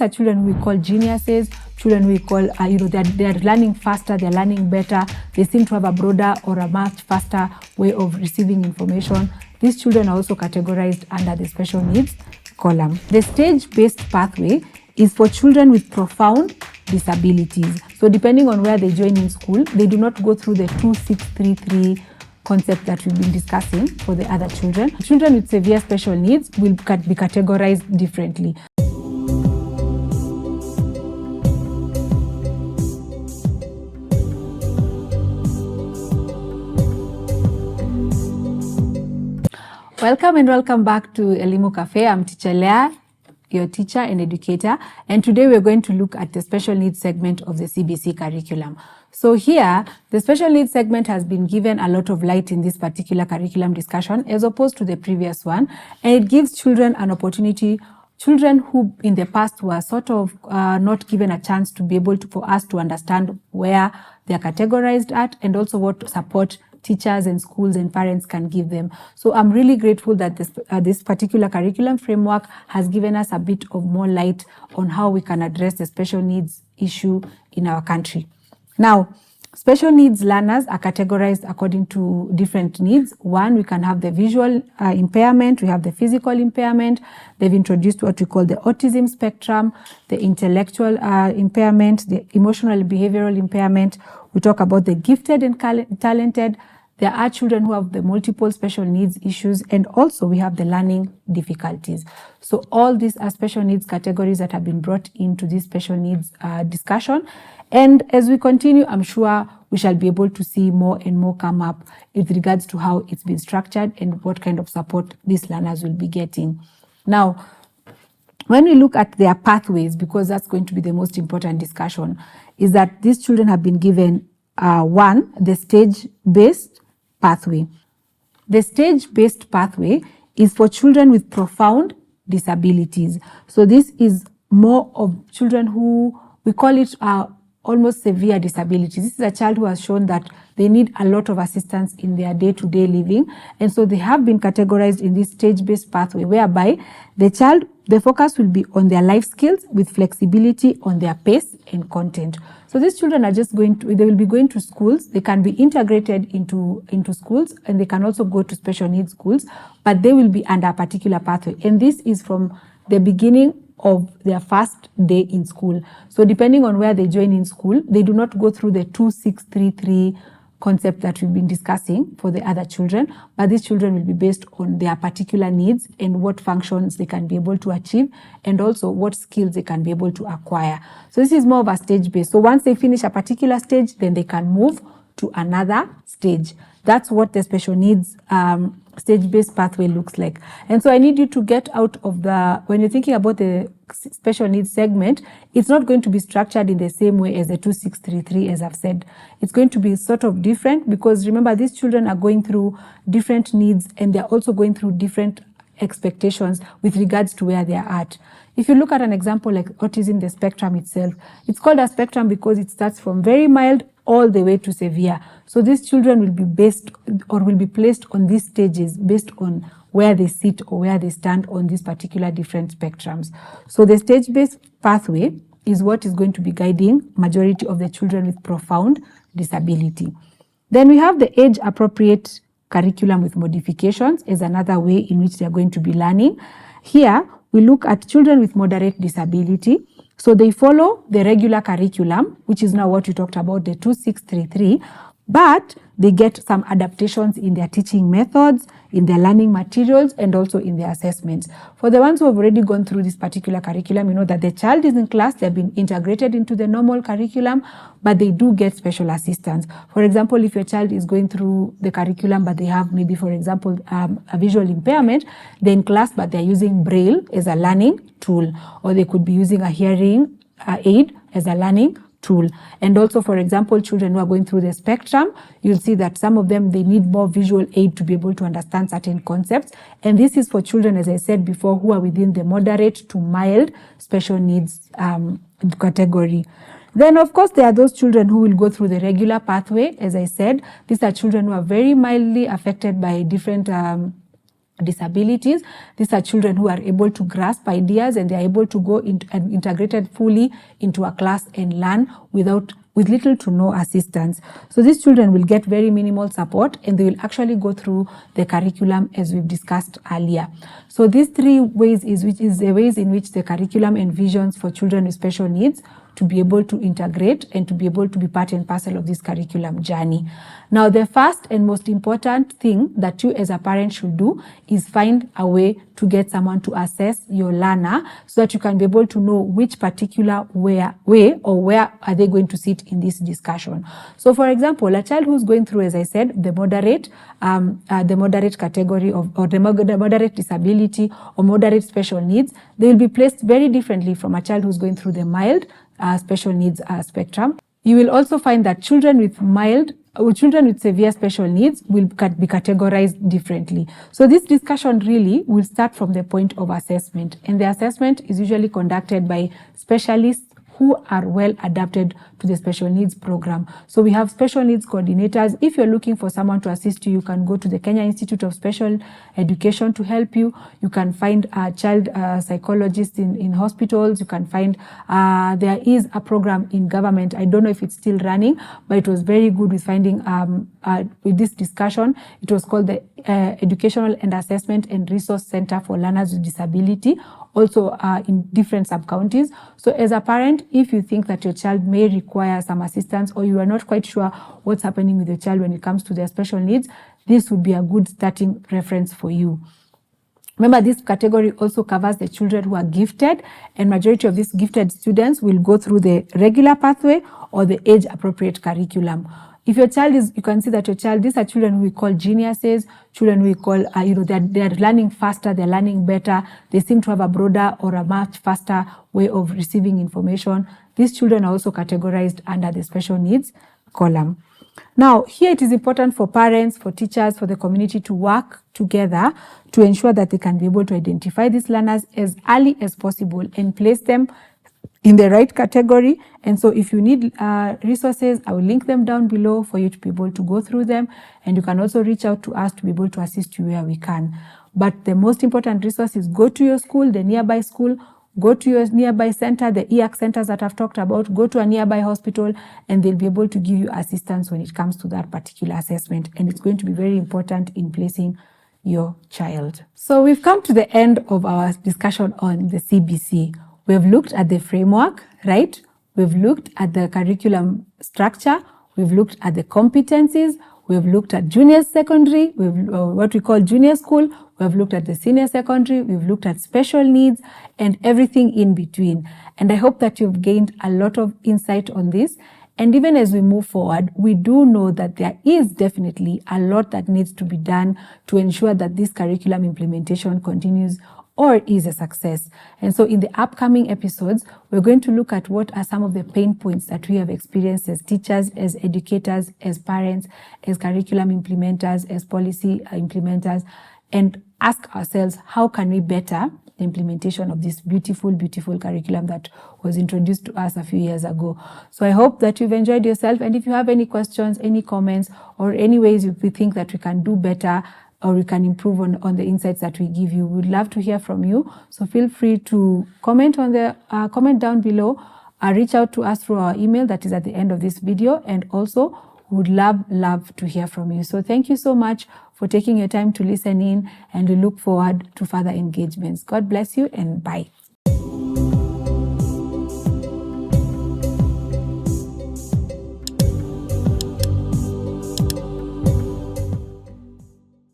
are children we call geniuses, children we call, they're learning faster, they're learning better, they seem to have a broader or a much faster way of receiving information. These children are also categorized under the special needs column. The stage-based pathway is for children with profound disabilities. So depending on where they join in school, they do not go through the 2633 concept that we've been discussing for the other children. Children with severe special needs will be categorized differently. Welcome back to Elimu Cafe. I'm Teacher Leah, your teacher and educator, and today we're going to look at the special needs segment of the CBC curriculum. So here, the special needs segment has been given a lot of light in this particular curriculum discussion as opposed to the previous one, and it gives children an opportunity, children who in the past were sort of not given a chance to be able to, for us to understand where they are categorized at and also what support teachers and schools and parents can give them. So I'm really grateful that this particular curriculum framework has given us a bit of more light on how we can address the special needs issue in our country. Now, special needs learners are categorized according to different needs. One, we can have the visual impairment, we have the physical impairment. They've introduced what we call the autism spectrum, the intellectual impairment, the emotional and behavioral impairment. We talk about the gifted and talented. There are children who have the multiple special needs issues, and also we have the learning difficulties. So all these are special needs categories that have been brought into this special needs discussion. And as we continue, I'm sure we shall be able to see more and more come up with regards to how it's been structured and what kind of support these learners will be getting. Now, when we look at their pathways, because that's going to be the most important discussion, is that these children have been given one, the stage-based pathway. The stage-based pathway is for children with profound disabilities. So this is more of children who, we call it almost severe disabilities. This is a child who has shown that they need a lot of assistance in their day-to-day living. And so they have been categorized in this stage-based pathway, whereby the focus will be on their life skills with flexibility on their pace and content. So these children are just they will be going to schools. They can be integrated into schools, and they can also go to special needs schools, but they will be under a particular pathway. And this is from the beginning of their first day in school. So depending on where they join in school, they do not go through the 2633 concept that we've been discussing for the other children, but these children will be based on their particular needs and what functions they can be able to achieve, and also what skills they can be able to acquire. So this is more of a stage based. So once they finish a particular stage, then they can move to another stage. That's what the special needs stage-based pathway looks like. And so I need you to get out of when you're thinking about the special needs segment, it's not going to be structured in the same way as the 2633, as I've said. It's going to be sort of different, because remember, these children are going through different needs, and they're also going through different expectations with regards to where they're at. If you look at an example like autism, the spectrum itself, it's called a spectrum because it starts from very mild all the way to severe. So these children will be based or will be placed on these stages based on where they sit or where they stand on these particular different spectrums. So the stage-based pathway is what is going to be guiding majority of the children with profound disability. Then we have the age-appropriate curriculum with modifications as another way in which they are going to be learning. Here, we look at children with moderate disability. So they follow the regular curriculum, which is now what we talked about, the 2633, but they get some adaptations in their teaching methods, in their learning materials, and also in their assessments. For the ones who have already gone through this particular curriculum, you know that the child is in class, they've been integrated into the normal curriculum, but they do get special assistance. For example, if your child is going through the curriculum, but they have maybe, for example, a visual impairment, they're in class, but they're using Braille as a learning tool, or they could be using a hearing aid as a learning tool. And also, for example, children who are going through the spectrum, you'll see that some of them, they need more visual aid to be able to understand certain concepts. And this is for children, as I said before, who are within the moderate to mild special needs category. Then, of course, there are those children who will go through the regular pathway. As I said, these are children who are very mildly affected by different disabilities. These are children who are able to grasp ideas and they are able to go and integrated fully into a class and learn with little to no assistance. So these children will get very minimal support and they will actually go through the curriculum as we've discussed earlier. So these three ways is the ways in which the curriculum envisions for children with special needs to be able to integrate and to be able to be part and parcel of this curriculum journey. Now, the first and most important thing that you as a parent should do is find a way to get someone to assess your learner so that you can be able to know which particular way or where are they going to sit in this discussion. So, for example, a child who's going through, as I said, the moderate category or the moderate disability or moderate special needs, they will be placed very differently from a child who's going through the mild special needs spectrum. You will also find that children with severe special needs will be categorized differently. So this discussion really will start from the point of assessment, and the assessment is usually conducted by specialists who are well adapted to the special needs program. So we have special needs coordinators. If you're looking for someone to assist you, you can go to the Kenya Institute of Special Education to help you. You can find a child psychologist in hospitals. You can find, there is a program in government. I don't know if it's still running, but it was very good with finding, with this discussion. It was called the Educational and Assessment and Resource Center for Learners with Disability, also in different sub-counties. So as a parent, if you think that your child may require some assistance or you are not quite sure what's happening with your child when it comes to their special needs, this would be a good starting reference for you. Remember, this category also covers the children who are gifted, and majority of these gifted students will go through the regular pathway or the age-appropriate curriculum. If your child is, you can see that your child, these are children who we call geniuses, children we call, they're learning faster, they're learning better, they seem to have a broader or a much faster way of receiving information. These children are also categorized under the special needs column. Now, here it is important for parents, for teachers, for the community to work together to ensure that they can be able to identify these learners as early as possible and place them in the right category. And so if you need resources, I will link them down below for you to be able to go through them. And you can also reach out to us to be able to assist you where we can. But the most important resource is go to your school, the nearby school, go to your nearby center, the EAC centers that I've talked about, go to a nearby hospital, and they'll be able to give you assistance when it comes to that particular assessment. And it's going to be very important in placing your child. So we've come to the end of our discussion on the CBC. We've looked at the framework, right? We've looked at the curriculum structure. We've looked at the competencies. We've looked at junior secondary, what we call junior school. We've looked at the senior secondary. We've looked at special needs and everything in between. And I hope that you've gained a lot of insight on this. And even as we move forward, we do know that there is definitely a lot that needs to be done to ensure that this curriculum implementation continues or is a success. And so in the upcoming episodes, we're going to look at what are some of the pain points that we have experienced as teachers, as educators, as parents, as curriculum implementers, as policy implementers, and ask ourselves, how can we better the implementation of this beautiful, beautiful curriculum that was introduced to us a few years ago. So I hope that you've enjoyed yourself. And if you have any questions, any comments, or any ways you think that we can do better, or we can improve on the insights that we give you, we'd love to hear from you. So feel free to comment on the comment down below, reach out to us through our email that is at the end of this video, and also would love to hear from you. So thank you so much for taking your time to listen in, and we look forward to further engagements. God bless you, and bye.